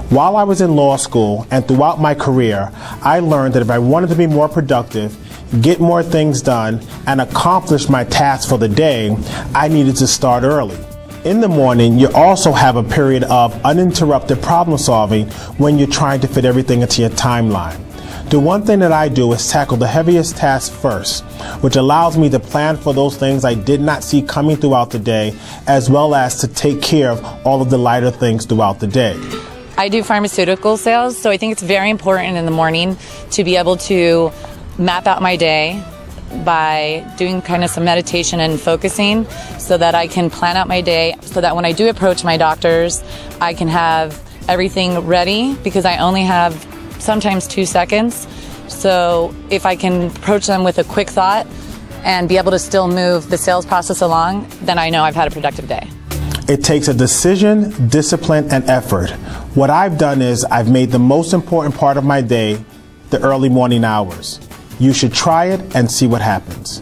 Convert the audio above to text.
While I was in law school and throughout my career, I learned that if I wanted to be more productive, get more things done, and accomplish my tasks for the day, I needed to start early. In the morning, you also have a period of uninterrupted problem solving when you're trying to fit everything into your timeline. The one thing that I do is tackle the heaviest tasks first, which allows me to plan for those things I did not see coming throughout the day, as well as to take care of all of the lighter things throughout the day. I do pharmaceutical sales, so I think it's very important in the morning to be able to map out my day by doing kind of some meditation and focusing so that I can plan out my day so that when I do approach my doctors, I can have everything ready because I only have sometimes 2 seconds. So if I can approach them with a quick thought and be able to still move the sales process along, then I know I've had a productive day. It takes a decision, discipline, and effort. What I've done is I've made the most important part of my day the early morning hours. You should try it and see what happens.